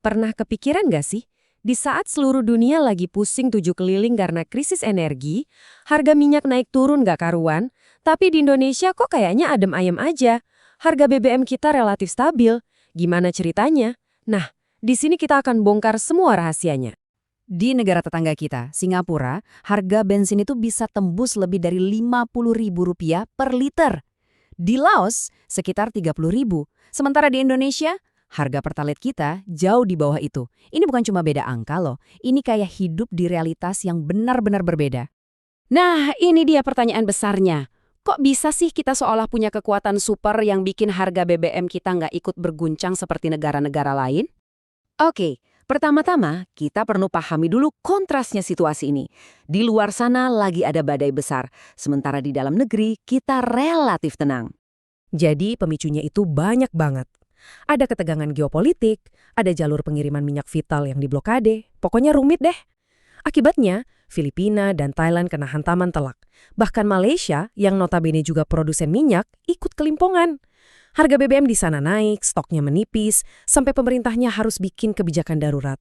Pernah kepikiran nggak sih? Di saat seluruh dunia lagi pusing tujuh keliling karena krisis energi, harga minyak naik turun nggak karuan, tapi di Indonesia kok kayaknya adem ayem aja. Harga BBM kita relatif stabil. Gimana ceritanya? Nah, di sini kita akan bongkar semua rahasianya. Di negara tetangga kita, Singapura, harga bensin itu bisa tembus lebih dari Rp50.000 per liter. Di Laos, sekitar Rp30.000. Sementara di Indonesia, harga pertalite kita jauh di bawah itu. Ini bukan cuma beda angka loh, ini kayak hidup di realitas yang benar-benar berbeda. Nah, ini dia pertanyaan besarnya. Kok bisa sih kita seolah punya kekuatan super yang bikin harga BBM kita nggak ikut berguncang seperti negara-negara lain? Oke, pertama-tama kita perlu pahami dulu kontrasnya situasi ini. Di luar sana lagi ada badai besar, sementara di dalam negeri kita relatif tenang. Jadi pemicunya itu banyak banget. Ada ketegangan geopolitik, ada jalur pengiriman minyak vital yang diblokade, pokoknya rumit deh. Akibatnya, Filipina dan Thailand kena hantaman telak. Bahkan Malaysia, yang notabene juga produsen minyak, ikut kelimpongan. Harga BBM di sana naik, stoknya menipis, sampai pemerintahnya harus bikin kebijakan darurat.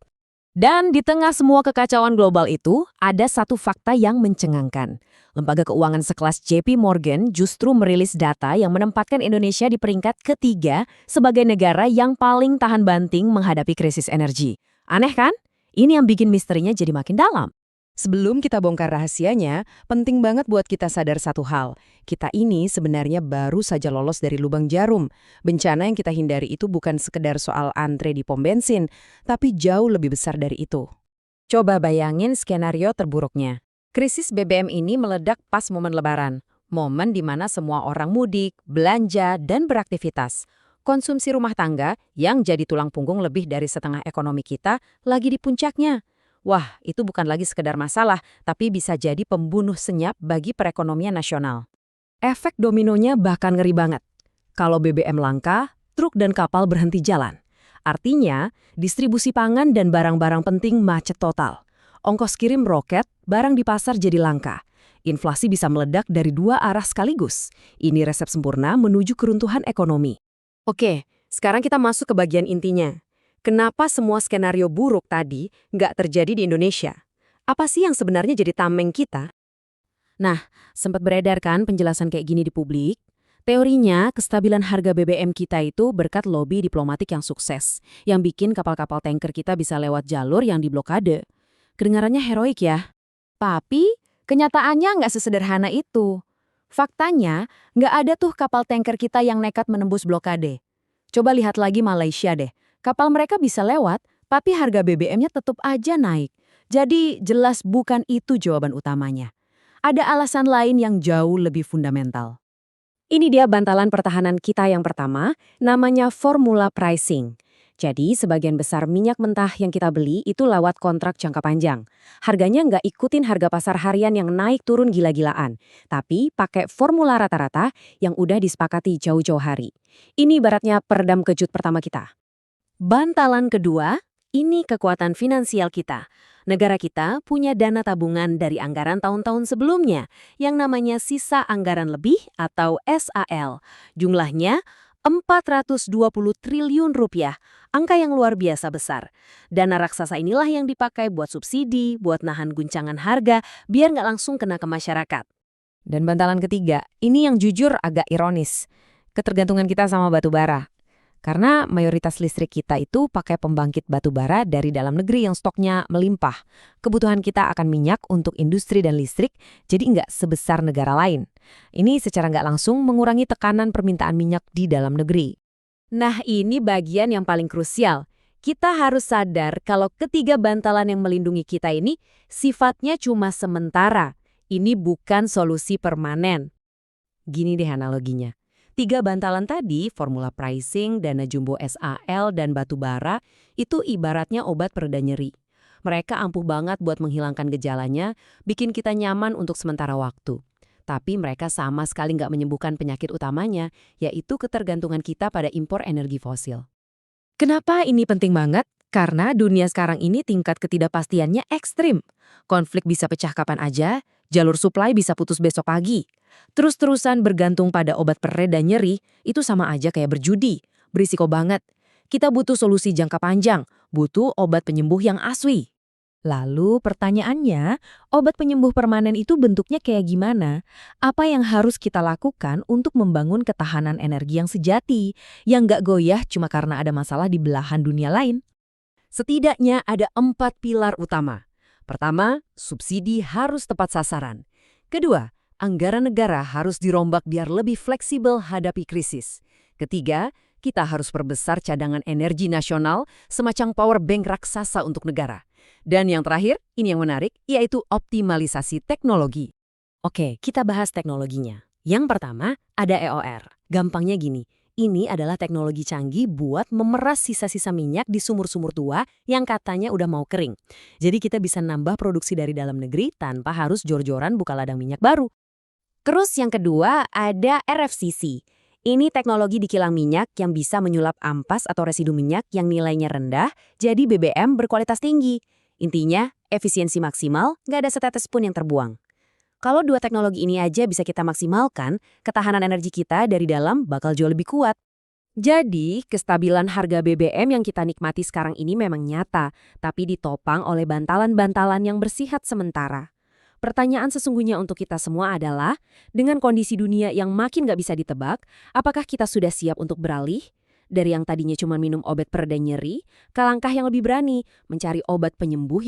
Dan di tengah semua kekacauan global itu, ada satu fakta yang mencengangkan. Lembaga keuangan sekelas JP Morgan justru merilis data yang menempatkan Indonesia di peringkat ketiga sebagai negara yang paling tahan banting menghadapi krisis energi. Aneh kan? Ini yang bikin misterinya jadi makin dalam. Sebelum kita bongkar rahasianya, penting banget buat kita sadar satu hal. Kita ini sebenarnya baru saja lolos dari lubang jarum. Bencana yang kita hindari itu bukan sekedar soal antre di pom bensin, tapi jauh lebih besar dari itu. Coba bayangin skenario terburuknya. Krisis BBM ini meledak pas momen Lebaran. Momen di mana semua orang mudik, belanja, dan beraktivitas. Konsumsi rumah tangga yang jadi tulang punggung lebih dari setengah ekonomi kita lagi di puncaknya. Wah, itu bukan lagi sekedar masalah, tapi bisa jadi pembunuh senyap bagi perekonomian nasional. Efek dominonya bahkan ngeri banget. Kalau BBM langka, truk dan kapal berhenti jalan. Artinya, distribusi pangan dan barang-barang penting macet total. Ongkos kirim roket, barang di pasar jadi langka. Inflasi bisa meledak dari dua arah sekaligus. Ini resep sempurna menuju keruntuhan ekonomi. Oke, sekarang kita masuk ke bagian intinya. Kenapa semua skenario buruk tadi nggak terjadi di Indonesia? Apa sih yang sebenarnya jadi tameng kita? Nah, sempat beredar kan penjelasan kayak gini di publik? Teorinya, kestabilan harga BBM kita itu berkat lobby diplomatik yang sukses, yang bikin kapal-kapal tanker kita bisa lewat jalur yang diblokade. Kedengarannya heroik ya? Tapi, kenyataannya nggak sesederhana itu. Faktanya, nggak ada tuh kapal tanker kita yang nekat menembus blokade. Coba lihat lagi Malaysia deh. Kapal mereka bisa lewat, tapi harga BBM-nya tetap aja naik. Jadi jelas bukan itu jawaban utamanya. Ada alasan lain yang jauh lebih fundamental. Ini dia bantalan pertahanan kita yang pertama, namanya formula pricing. Jadi sebagian besar minyak mentah yang kita beli itu lewat kontrak jangka panjang. Harganya nggak ikutin harga pasar harian yang naik turun gila-gilaan, tapi pakai formula rata-rata yang udah disepakati jauh-jauh hari. Ini ibaratnya peredam kejut pertama kita. Bantalan kedua, ini kekuatan finansial kita. Negara kita punya dana tabungan dari anggaran tahun-tahun sebelumnya yang namanya sisa anggaran lebih atau SAL. Jumlahnya 420 triliun rupiah, angka yang luar biasa besar. Dana raksasa inilah yang dipakai buat subsidi, buat nahan guncangan harga, biar nggak langsung kena ke masyarakat. Dan bantalan ketiga, ini yang jujur agak ironis. Ketergantungan kita sama batu bara. Karena mayoritas listrik kita itu pakai pembangkit batu bara dari dalam negeri yang stoknya melimpah. Kebutuhan kita akan minyak untuk industri dan listrik, jadi nggak sebesar negara lain. Ini secara nggak langsung mengurangi tekanan permintaan minyak di dalam negeri. Nah, ini bagian yang paling krusial. Kita harus sadar kalau ketiga bantalan yang melindungi kita ini sifatnya cuma sementara. Ini bukan solusi permanen. Gini deh analoginya. Tiga bantalan tadi, formula pricing, dana jumbo SAL, dan batu bara, itu ibaratnya obat pereda nyeri. Mereka ampuh banget buat menghilangkan gejalanya, bikin kita nyaman untuk sementara waktu. Tapi mereka sama sekali nggak menyembuhkan penyakit utamanya, yaitu ketergantungan kita pada impor energi fosil. Kenapa ini penting banget? Karena dunia sekarang ini tingkat ketidakpastiannya ekstrim. Konflik bisa pecah kapan aja, jalur suplai bisa putus besok pagi. Terus-terusan bergantung pada obat pereda nyeri, itu sama aja kayak berjudi. Berisiko banget. Kita butuh solusi jangka panjang, butuh obat penyembuh yang asli. Lalu pertanyaannya, obat penyembuh permanen itu bentuknya kayak gimana? Apa yang harus kita lakukan untuk membangun ketahanan energi yang sejati, yang nggak goyah cuma karena ada masalah di belahan dunia lain? Setidaknya ada 4 pilar utama. Pertama, subsidi harus tepat sasaran. Kedua, anggaran negara harus dirombak biar lebih fleksibel hadapi krisis. Ketiga, kita harus perbesar cadangan energi nasional semacam power bank raksasa untuk negara. Dan yang terakhir, ini yang menarik, yaitu optimalisasi teknologi. Oke, kita bahas teknologinya. Yang pertama, ada EOR. Gampangnya gini, ini adalah teknologi canggih buat memeras sisa-sisa minyak di sumur-sumur tua yang katanya udah mau kering. Jadi kita bisa nambah produksi dari dalam negeri tanpa harus jor-joran buka ladang minyak baru. Terus yang kedua, ada RFCC. Ini teknologi di kilang minyak yang bisa menyulap ampas atau residu minyak yang nilainya rendah, jadi BBM berkualitas tinggi. Intinya, efisiensi maksimal, nggak ada setetes pun yang terbuang. Kalau dua teknologi ini aja bisa kita maksimalkan, ketahanan energi kita dari dalam bakal jauh lebih kuat. Jadi, kestabilan harga BBM yang kita nikmati sekarang ini memang nyata, tapi ditopang oleh bantalan-bantalan yang bersifat sementara. Pertanyaan sesungguhnya untuk kita semua adalah, dengan kondisi dunia yang makin nggak bisa ditebak, apakah kita sudah siap untuk beralih? Dari yang tadinya cuma minum obat pereda nyeri, ke langkah yang lebih berani, mencari obat penyembuh